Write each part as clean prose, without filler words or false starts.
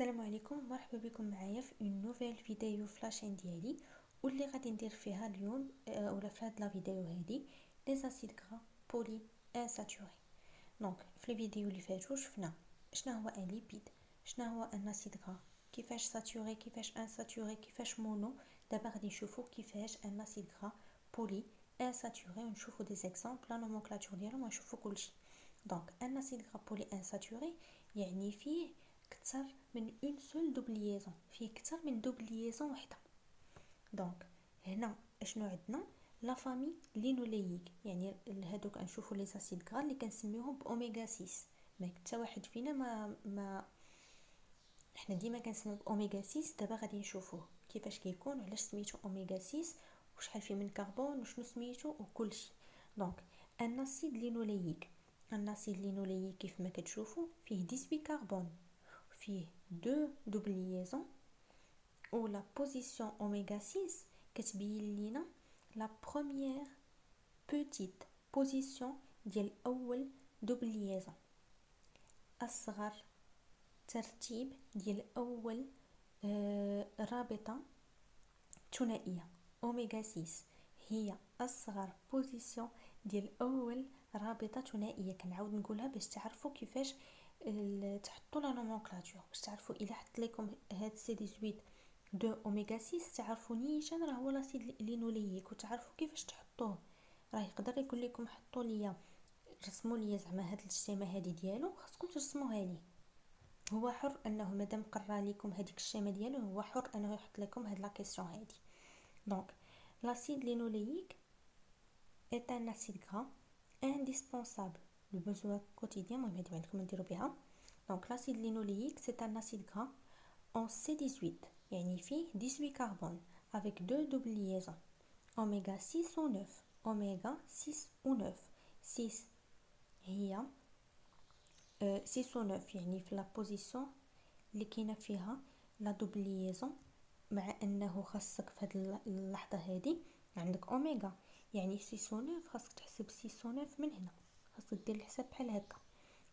السلام عليكم، مرحبا بكم معايا في اون نوفيل فيديو في لاشين ديالي واللي غادي ندير فيها اليوم ولا في هاد لا فيديو هادي لي زاسيد غرا بولي انساتوري. دونك في الفيديو اللي فاتو شفنا شنو هو ان ليبيد، شنو هو ان اسيد غرا، كيفاش ساتوري كيفاش انساتوري كيفاش مونو. دابا غادي نشوفو كيفاش ان اسيد غرا بولي انساتوري ونشوفو دي زيكزامبل لا نومونكلاتور ديالهم ونشوفو كلشي. دونك ان اسيد غرا بولي انساتوري يعني فيه كثر من اون سول دوبليزون، فيه كثر من دوبليزون وحده. دونك هنا اشنو عندنا؟ لا فامي لينولييك، يعني هادوك نشوفوا لي اسيد غرا اللي كنسميوهم باوميغا 6. ما حتى واحد فينا ما حنا ديما كنسميو باوميغا 6. دابا غادي نشوفوه كيفاش كيكون وعلاش سميتو اوميغا 6 وشحال فيه من كربون وشنو سميتو وكلشي. دونك ان اسيد لينولييك، ان اسيد لينولييك كيف ما كتشوفوا فيه 18 كربون، فيه دو دوبليزون، و لا بوزيسيون اوميغا 6 كتبين لينا لا بروميير بوتيت بوزيسيون ديال اول دوبليزون، اصغر ترتيب ديال اول رابطه ثنائيه. اوميغا 6 هي اصغر بوزيسيون ديال اول رابطه ثنائيه. كنعاود نقولها باش تعرفوا كيفاش تحطوا لا نومونكلاتور، باش تعرفوا الا حط لكم هاد سي 18 دو اوميغا 6 تعرفوا نيشان راه هو لاسيد لينولييك وتعرفوا كيفاش تحطوه. راه يقدر يقول لكم حطوا ليا رسموا ليا زعما هاد الشيمه هادي ديالو، خاصكم ترسموها ليه. هو حر انه مادام قرا لكم هذيك الشيمه ديالو هو حر انه يحط لكم هاد لا كيسيون هادي. دونك l'acide linoléique est un acide gras indispensable, le besoin quotidien. المهم هادي عندكم نديرو بها. Donc l'acide linoléique c'est un acide gras en C18 يعني فيه 18 كربون avec deux doubles liaisons oméga 6 ou 9. oméga 6 ou 9. 6 هي 6 و 9 يعني في لا بوزيسيون اللي كاينه فيها لا دوبل ليزون، مع انه خاصك في هذه اللحظه هذه عندك اوميغا يعني 6 و 9 خاصك تحسب 6 و 9 من هنا، خاصك دير الحساب بحال هكا.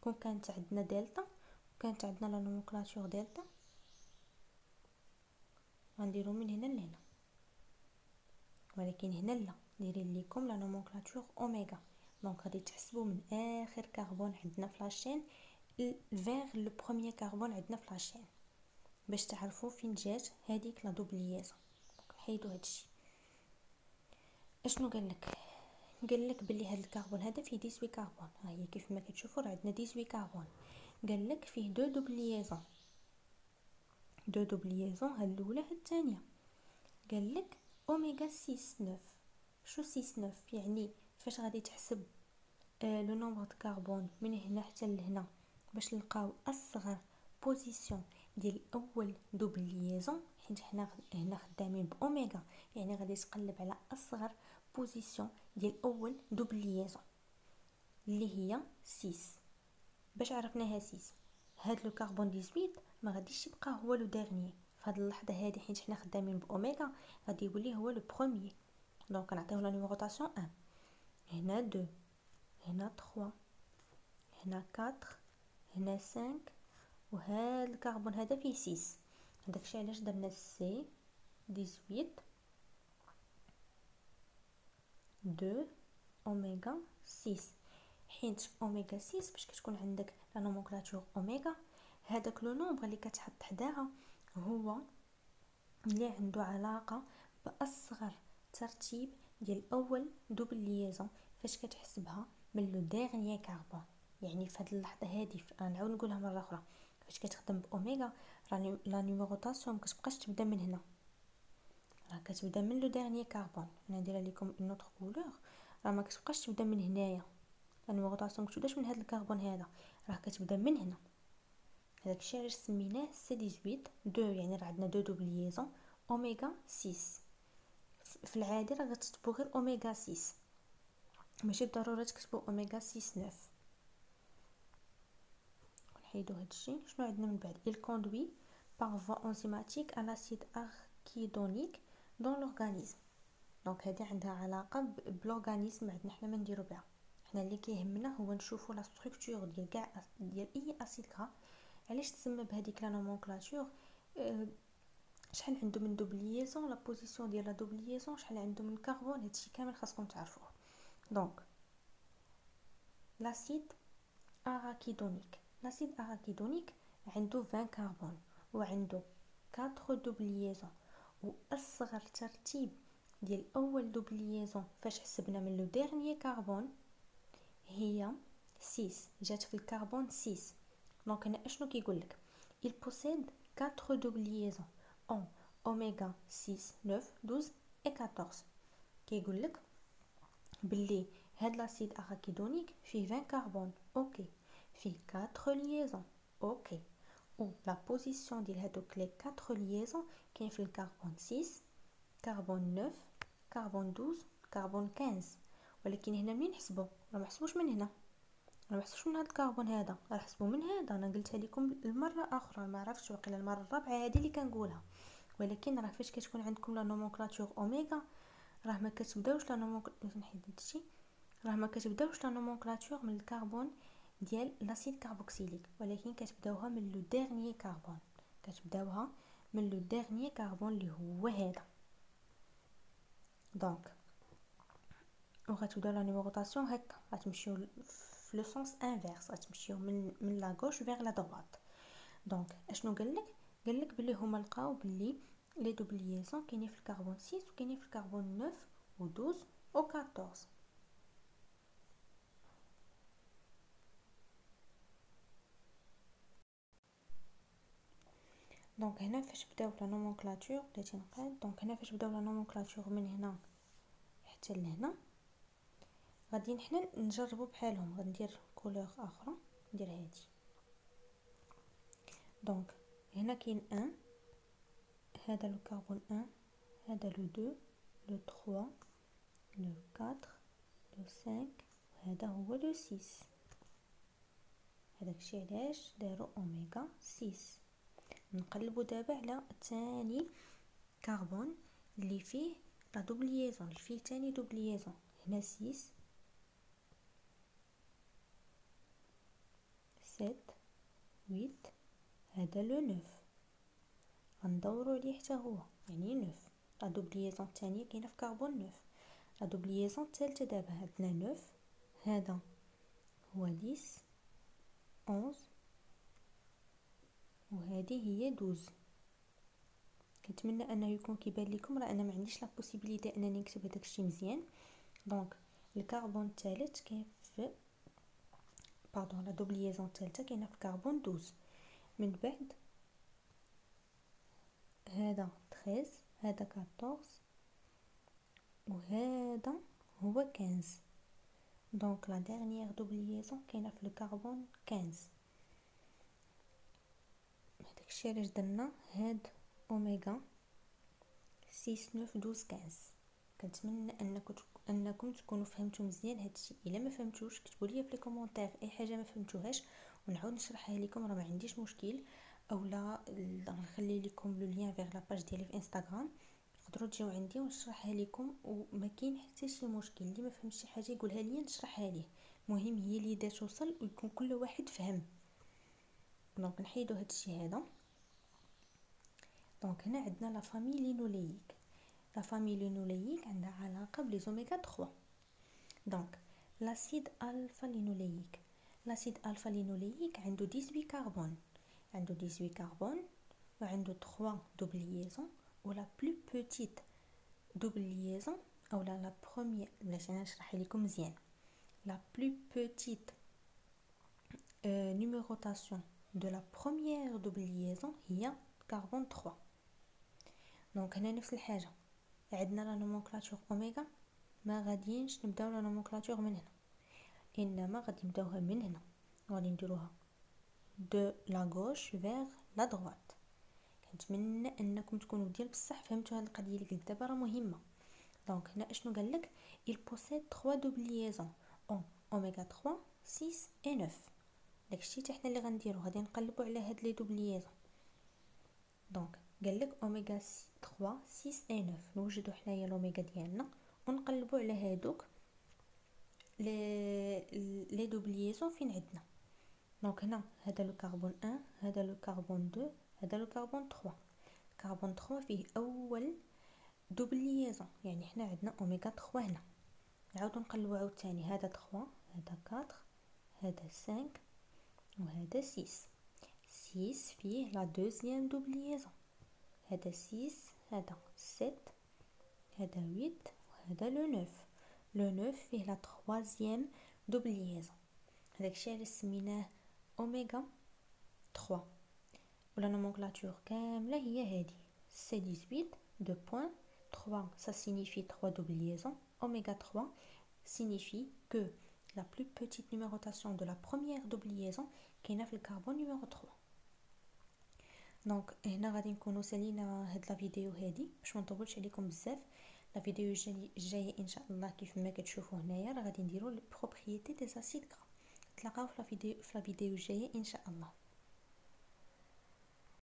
كون كانت عندنا دلتا وكانت عندنا لا نومونكلاتور دلتا غنديرو من هنا لهنا، ولكن هنا لا دايرين لكم لا نومونكلاتور اوميغا. دونك غادي تحسبوا من اخر كربون عندنا في لاشين فيغ لو بروميير كربون عندنا في لاشين باش تعرفوا فين جات هذيك لا دوبليزون. نحيدو هادشي. اشنو قال لك بلي هذا الكربون هذا فيه 18 كربون. ها هي كيف ما كتشوفوا راه عندنا 18 كربون. قال لك فيه دو دوبليزون، دو دوبليزون ها الاولى ها الثانيه. قال لك اوميغا 6 9. شو 6 9 يعني فاش غادي تحسب لو نومبر د كربون من هنا حتى لهنا باش نلقاو اصغر بوزيسيون ديال اول دوبل ليزون، حيت حنا هنا خدامين باوميغا يعني غادي تقلب على اصغر بوزيسيون ديال اول دوبل ليزون اللي هي 6. باش عرفناها 6 هاد لو كربون 18 ما غاديش يبقى هو لو ديرنيي في هاد اللحظه هادي، حيت حنا خدامين باوميغا غادي يولي هو لو بروميير. دونك نعطيو لا نيميروطاسيون 1، هنا 2، هنا 3، هنا 4، هنا 5، وهذا الكربون هذا فيه 6. داكشي علاش درنا سي 18 2 اوميغا 6، حيت في اوميغا 6 باش كتكون عندك لا نومونكلاتور اوميغا هذاك لو نومبر اللي كتحط حداها هو اللي عنده علاقه باصغر ترتيب ديال اول دوبل ليزون فاش كتحسبها من لو ديرنيي كربون. يعني في هذه اللحظه هذه نعاود نقولها مره اخرى، فاش كتخدم باوميغا راه لا نيميروطاسيون مكتبقاش تبدا من هنا، راه كتبدا من لو ديرنيي كربون. انا ندير لكم اون اوتر كولور، راه ما كتبقاش تبدا من هنايا، لا نيميروطاسيون مكتبداش من هذا الكربون هذا، راه كتبدا من هنا. هذاك الشيء علاش سميناه سي 18 2 يعني راه عندنا دو دوبليزون اوميغا 6. في العادي راه غتكتبوا غير اوميغا 6، ماشي بالضروره تكتبوا اوميغا 6 9. نحيدو هادشي. شنو عندنا من بعد؟ il conduit par voie enzymatique à l'acide arachidonique dans l'organisme. دونك هذه عندها علاقه بالاورغانيزم عندنا حنا ما نديرو بها. حنا اللي كيهمنا هو نشوفوا لا ستركتور ديال كاع ديال اي اسيد غرا علاش تسمى بهذيك لا نومونكلاتور؟ شحال عنده من دوبليزون، لا بوزيسيون ديال لا دوبليزون، شحال عنده من كربون، هادشي كامل خاصكم تعرفوه. دونك لاسيد اراكيدونيك، لاسيد اراكيدونيك عنده 20 كربون وعنده 4 دوبليزون، واصغر ترتيب ديال اول دوبليزون فاش حسبنا من لو ديرنيي كربون هي 6، جات في الكربون 6. دونك هنا اشنو كيقول لك؟ il possède 4 doublions en oméga 6 9 12 et 14. كيقول لك باللي هاد لاسيد اراكيدونيك فيه 20 كربون، اوكي، فيه 4 ليزون، اوكي، و لا بوزيسيون ديال هادوك لي 4 ليزون كاين في الكربون 6 كربون 9 كربون 12 كربون 15. ولكن هنا منين نحسبو؟ راه ما حسبوش من هنا، ما نحسبوش من هذا الكربون هذا، راه نحسبو من هذا. انا قلتها لكم المره اخرى، ما عرفتش واقيلا المره الرابعه هذه اللي كنقولها. ولكن راه فاش كتكون عندكم لا نومونكلاتور اوميغا راه ما كتبداوش لا نومونكلاتور من الكربون ديال لاسيد كاربوكسيليك، ولكن كتبداوها من لو ديرنيي كربون، كتبداوها من لو ديرنيي كربون اللي هو هذا. دونك وغتبداو لا نيميروطاسيون هكا، غتمشيو في لو سونس انفيرس، غتمشيو من لا غوش فيغ لا دروات. دونك اشنو قال لك بلي هما لقاو بلي لي دوبليزون كاينين في الكربون 6 وكاينين في الكربون 9 و 12 و 14. دونك هنا فاش بداو لا نومونكلاتور بلاتي نقاد، دونك هنا فاش بداو لا نومونكلاتور من هنا حتى لهنا غادي حنا نجربوا بحالهم. غندير كولور اخرى، ندير هادي. دونك هنا كاين 1، هذا لو كربون 1، هذا لو 2 لو 3 لو 4 لو 5، وهذا هو لو 6. هذاك الشيء علاش داروا اوميغا 6. نقلبوا دابا على ثاني كربون اللي فيه لا دوبليزون، اللي فيه ثاني دوبليزون. هنا 6 7 8، هذا لو 9 غندوروا عليه حتى هو، يعني 9. لا دوبليزون الثانيه كاينه في كربون 9. لا دوبليزون الثالثه دابا عندنا 9، هذا هو 10 11 وهذه هي 12. كنتمنى انه يكون كيبان لكم، راه انا ما عنديش لا بوسيبيليتي انني نكتب هذاك الشيء مزيان. دونك الكربون الثالث كاين في لا دوبليزون الثالثه كاينه في كربون 12. من بعد هذا 13، هذا 14 وهذا هو 15. دونك لا ديرنيير دوبليزون كاينه في الكربون 15. هذاك الشيء علاش درنا هاد اوميغا 6 9 12 15. كنتمنى انكم تكونوا فهمتوا مزيان هذا الشيء. الا ما فهمتوش كتبوا لي في لي كومونتير اي حاجه ما فهمتوهاش ونعاود نشرحها لكم، راه ما عنديش مشكل. اولا نخلي لكم لو لين فيغ لا باج ديالي في انستغرام، تقدروا تجيو عندي ونشرحها لكم وما كاين حتى شي مشكل. اللي ما فهمش شي حاجه يقولها لي نشرحها ليه، المهم هي اليد توصل ويكون كل واحد فهم. دونك نحيدو هذا الشيء هذا. دونك هنا عندنا لا فامي لينوليك. لا فامي لينوليك عندها علاقه بليزوميغا 3. دونك لاسيد الفا لينوليك، لاسيد الفا لينوليك عنده 18 كربون، عنده 18 كربون وعنده 3 دوبليزون. ولا بلو بوتيت دوبليزون او لا بروميير، باش انا نشرح لكم مزيان، لا بلو بوتيت numérotation de la première doubliaison هي كربون 3. دونك هنا نفس الحاجه، عندنا لا نومونكلاتور اوميغا، ما غاديينش نبداو لا نومونكلاتور من هنا، انما غادي نبداوها من هنا، غادي نديروها دو لا غوش فيغ لا دروات. كنتمنى انكم تكونوا ديال بصح فهمتوا هذه القضيه اللي قلت دابا، راه مهمه. دونك هنا اشنو قال لك؟ il possède 3 doubliaisons en oméga 3 6 et 9. داكشي حتى حنا اللي غنديرو، غادي نقلبوا على هاد لي دوبليزون. دونك قال لك اوميغا 3 6 et 9، نوجدوا حنايا الاوميغا ديالنا ونقلبوا على هادوك لي دوبليزون فين عندنا. دونك هنا هذا لو كربون 1 هذا لو كربون 2 هذا لو كربون 3. كربون 3 فيه اول دوبل ليزون يعني حنا عندنا اوميغا 3 هنا. نعاودو نقلبو عاوتاني هذا 3 هذا 4 هذا 5 وهذا 6. 6 فيه لا دوزيام دوبل ليزون هذا 6 هذا 7 هذا 8 وهذا لو 9. لو 9 فيه لا تروازيام دوبل ليزون هذاك الشيء اللي سميناه اوميغا 3 ولا نومونكلاتور كامله هي هذه سي 18 2.3 ça signifie 3 double liaisons oméga 3 signifie que la plus petite numérotation de la première double liaison كاينه في الكربون numéro 3. دونك هنا غادي نكونوا سالينا هاد لا فيديو هادي باش ما نطولش عليكم بزاف. لا فيديو الجايه ان شاء الله كيف ما كتشوفوا هنايا راه غادي نديروا لي بروبريتي دي اسيد غرا. نتلاقاو في لا فيديو الجايه ان شاء الله.